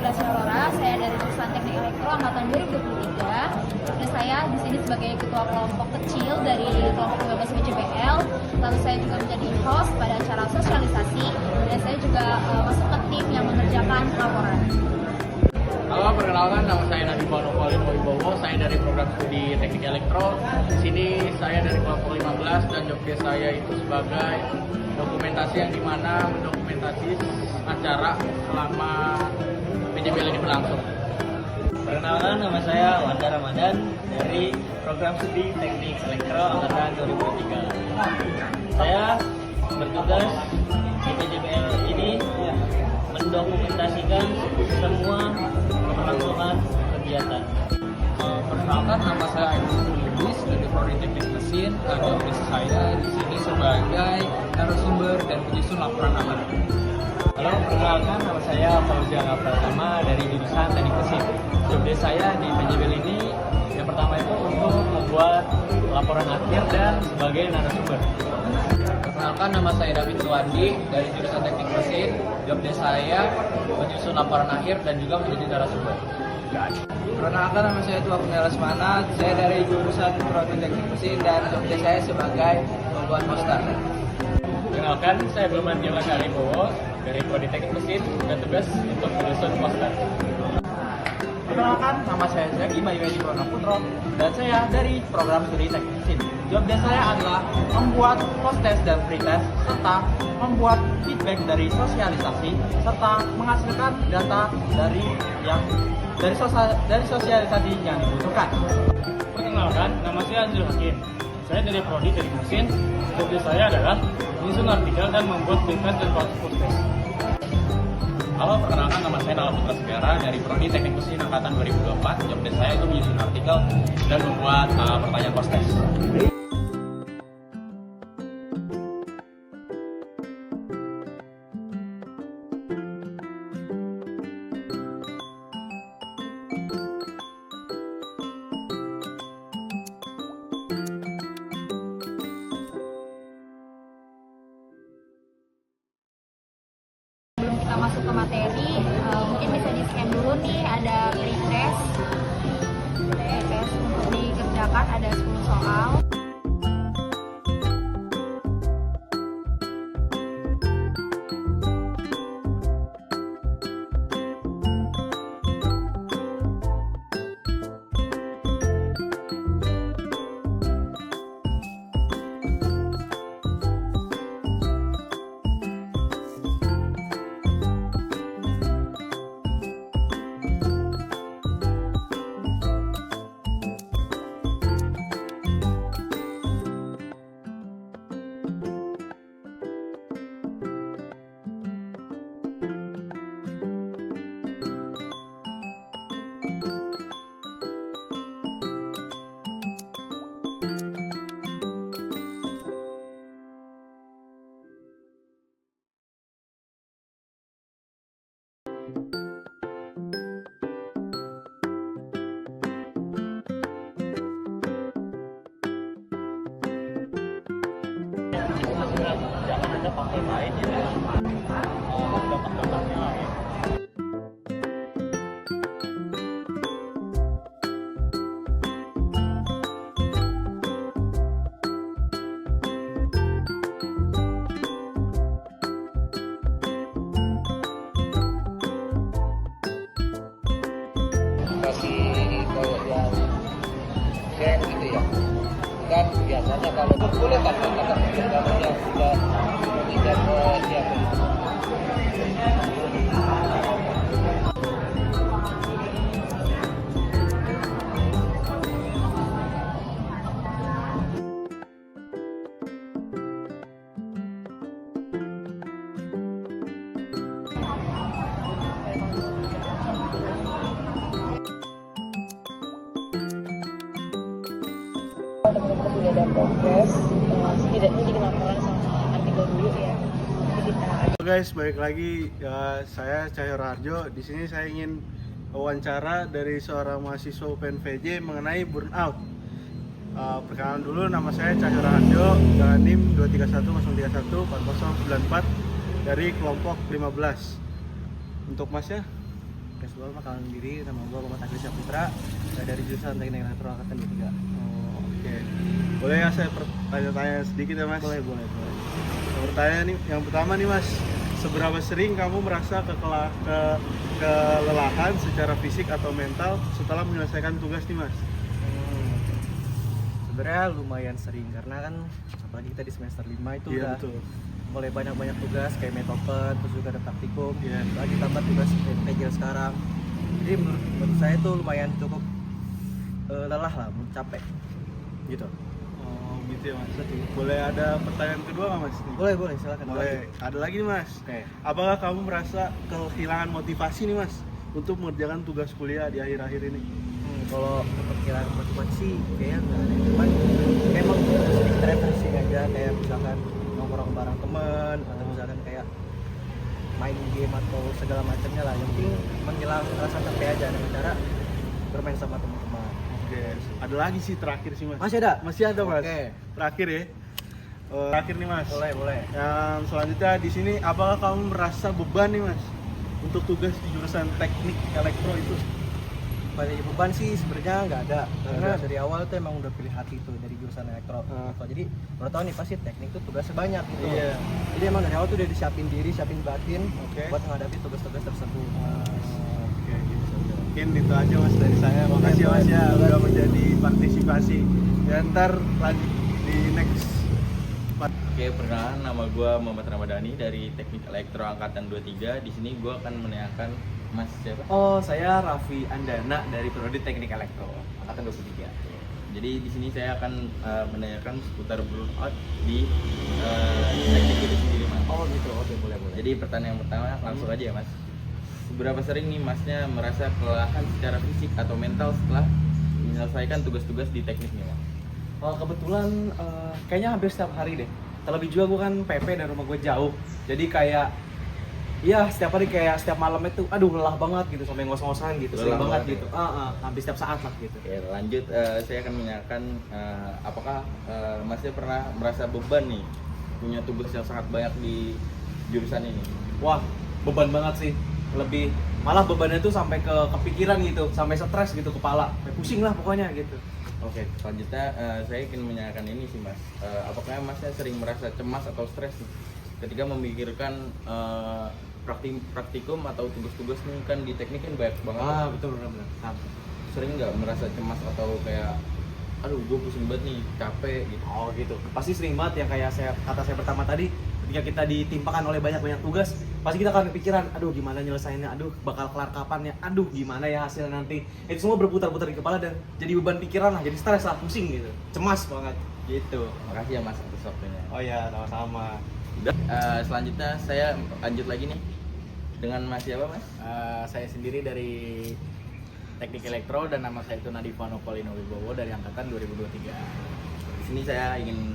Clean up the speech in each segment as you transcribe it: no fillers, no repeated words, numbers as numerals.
Gracia Aurora, saya dari jurusan Teknik Elektro angkatan 2023 dan saya di sini sebagai ketua kelompok kecil dari kelompok 15 PJBL. Lalu saya juga menjadi host pada acara sosialisasi dan saya juga masuk ke tim yang mengerjakan laporan. Halo, perkenalkan nama saya Nadiem Paulin Wibowo. Saya dari program studi Teknik Elektro. Di sini saya dari kelompok 15 dan job desk saya itu sebagai dokumentasi yang dimana mendokumentasi acara selama PJBL ini berlangsung. Perkenalkan, nama saya Wanda Ramadan dari program studi Teknik Elektro angkatan 2023. Saya bertugas di PJBL ini mendokumentasikan semua keberlangsungan kegiatan. Perkenalkan, nama saya Aiman Lubis dari Prodi Teknik Mesin. Job desk saya di sini sebagai narasumber dan penyusun laporan aman. Halo, perkenalkan, nama saya Fauzan Pratama dari jurusan Teknik Mesin. Job desk saya di PJBL ini yang pertama itu untuk membuat laporan akhir dan sebagai narasumber. Perkenalkan, nama saya David Suwandi dari jurusan Teknik Mesin. Job desk saya menyusun laporan akhir dan juga menjadi narasumber. Perkenalkan, nama saya Tua Kurnia Lesmana. Saya dari jurusan Prodi Teknik Mesin dan job desk saya sebagai membuat poster. Perkenalkan, saya Belmantiala Karibowo dari Prodi Teknik Mesin dan tugas untuk menyusun poster. Perkenalkan, nama saya Zaki Mayuedi Putro dan saya dari program studi Teknik Mesin. Job desk saya adalah membuat post test dan pre test serta membuat feedback dari sosialisasi serta menghasilkan data dari sosialisasi yang dibutuhkan. Perkenalkan, nama saya Anzul Hakim. Saya dari Prodi Teknik Mesin. Job desk saya adalah menyusun artikel dan membuat pre-test dan post test. Halo, perkenalkan, nama saya Nala Putra Segara dari Prodi Teknik Mesin angkatan 2024. Job desk saya itu menyusun artikel dan membuat pertanyaan post test. Sebelum kita masuk ke materi, mungkin bisa di scan dulu nih, ada pretest untuk dikerjakan, ada 10 soal. Jangan ada faktor lain ya. Dampak-dampaknya lain. Kasih kayak yang share gitu ya. Dan biasanya kalau boleh katakan kalau yang sudah tidak siap. Teman-teman sudah ada progres, setidaknya di laporan sama artikel dulu ya. Jadi kita Halo guys, balik lagi saya Cahyo Raharjo. Di sini saya ingin wawancara dari seorang mahasiswa UPN-VJ mengenai burnout. Perkenalan dulu, nama saya Cahyo Raharjo dengan NIM 231031494 dari kelompok 15. Untuk masnya, podcast gue bakalan sendiri. Nama gue Muhammad Agri Saputra, saya dari jurusan Teknik Elektro angkatan 23. Oh, oke. Boleh ya saya tanya sedikit ya Mas? Boleh. Yang pertama nih Mas, seberapa sering kamu merasa kelelahan secara fisik atau mental setelah menyelesaikan tugas nih Mas? Sebenarnya lumayan sering karena kan apalagi kita di semester 5 itu Iya, udah betul. mulai banyak tugas kayak metopen, terus juga ada praktikum, Iya. lagi tambah tugas PJL sekarang. Jadi menurut saya itu lumayan cukup lelah lah, capek gitu. Oh gitu ya Mas. Boleh ada pertanyaan kedua nggak Mas? Boleh silakan. Boleh. Ada lagi nih Mas. Oke. Apakah kamu merasa kehilangan motivasi nih Mas untuk mengerjakan tugas kuliah di akhir-akhir ini? Kalau untuk kehilangan motivasi kayaknya nggak ada, cuman memang sedikit refreshing aja, kayak misalkan nongkrong bareng teman atau misalkan kayak main game atau segala macamnya lah. Yang penting menghilangkan rasa capek aja dengan cara bermain sama teman-teman. Oke. Ada lagi sih terakhir sih Mas. Masih ada? Masih ada Mas. Oke. Terakhir ya. Terakhir nih Mas. Boleh. Yang selanjutnya di sini, apakah kamu merasa beban nih Mas untuk tugas di jurusan teknik elektro itu? Banyak beban sih sebenarnya nggak ada, karena ada. dari awal tuh emang udah pilih hati tuh dari jurusan elektro. Jadi menurut tahu nih pasti teknik tuh tugasnya banyak gitu. Iya. Jadi emang dari awal tuh udah disiapin diri, siapin batin Oke. buat menghadapi tugas-tugas tersebut. Oke, gitu. Mungkin itu aja Mas dari saya. Makasih Mas ya udah menjadi partisipasi. Ya ntar lanjut di next part. Oke, perkenalkan nama gue Muhammad Ramadhani dari Teknik Elektro Angkatan 23. Di sini gue akan menanyakan Mas siapa? Oh, saya Raffi Andana dari Prodi Teknik Elektro angkatan 23. Jadi di sini saya akan menanyakan seputar burnout di teknik itu sendiri Mas. Oh gitu, oke boleh. Jadi pertanyaan yang pertama langsung aja ya Mas. Seberapa sering nih Masnya merasa kelelahan secara fisik atau mental setelah menyelesaikan tugas-tugas di tekniknya Mas? Kebetulan kayaknya hampir setiap hari deh. Terlebih juga gue kan PP dan rumah gue jauh. Jadi kayak iya setiap hari kayak setiap malam itu aduh lelah banget gitu sampai ngos-ngosan gitu. Sering Lelah banget banget gitu. Hampir setiap saat lah gitu. Oke, lanjut saya akan menanyakan apakah Masnya pernah merasa beban nih punya tugas yang sangat banyak di jurusan ini? Wah, beban banget sih. Lebih malah bebannya tuh sampai ke kepikiran gitu, sampai stres gitu kepala. Sampai pusing lah pokoknya gitu. Oke, selanjutnya saya ingin menanyakan ini sih Mas. Apakah Masnya sering merasa cemas atau stres nih ketika memikirkan praktikum atau tugas-tugas nih kan di teknik kan banyak banget. Betul benar. Sering nggak merasa cemas atau kayak aduh gue pusing banget nih, capek gitu? Oh gitu, pasti sering banget yang kayak kata saya pertama tadi, ketika kita ditimpakan oleh banyak tugas, pasti kita akan kepikiran, aduh gimana nyelesainnya, aduh bakal kelar kapan ya, aduh gimana ya hasil nanti. Itu semua berputar-putar di kepala dan jadi beban pikiran lah, jadi stres lah, pusing gitu, cemas banget gitu. Makasih ya Mas atas waktunya. Oh iya, sama-sama. Selanjutnya saya lanjut lagi nih dengan Mas siapa Mas? Saya sendiri dari Teknik Elektro dan nama saya itu Nadivano Polino Wibowo dari angkatan 2023. Di sini saya ingin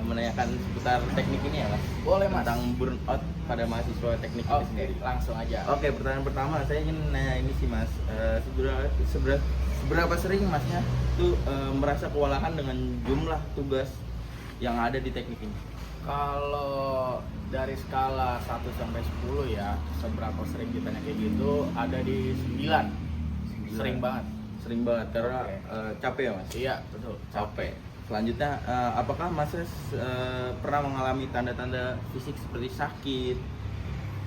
menanyakan seputar teknik ini ya Mas. Boleh Mas. Tentang burnout pada mahasiswa teknik itu Oke, sendiri. langsung aja. Oke, pertanyaan pertama saya ingin nanya ini sih Mas. Seberapa sering Masnya tuh merasa kewalahan dengan jumlah tugas yang ada di teknik ini? Kalau dari skala 1 sampai 10 ya, seberapa sering ditanya kayak gitu, ada di 9. Sering banget. Sering banget karena Oke. capek ya Mas? Iya, betul. Capek. Selanjutnya, apakah Mas pernah mengalami tanda-tanda fisik seperti sakit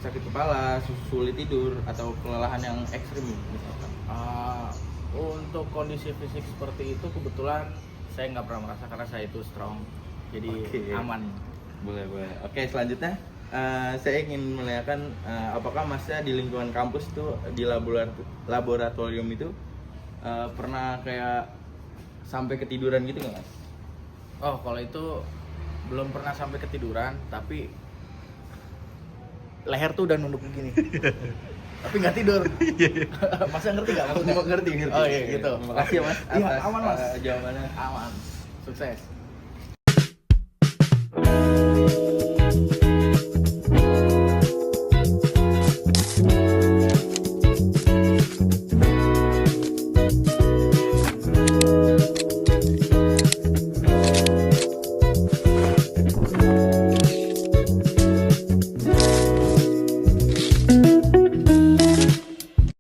kepala, sulit tidur, atau kelelahan yang ekstrim misalkan? Untuk kondisi fisik seperti itu kebetulan saya nggak pernah merasa karena saya itu strong, jadi Oke. aman. Boleh. Oke, selanjutnya saya ingin menanyakan apakah Masnya di lingkungan kampus tuh di laboratorium itu pernah kayak sampai ketiduran gitu nggak Mas? Oh, kalau itu belum pernah sampai ketiduran, tapi leher tuh udah nunduk begini. Tapi nggak tidur. Masnya ngerti nggak maksudnya? Ngerti. Oh iya gitu. Terima kasih ya Mas Iya, atas aman, Mas. jawabannya. Aman. Sukses.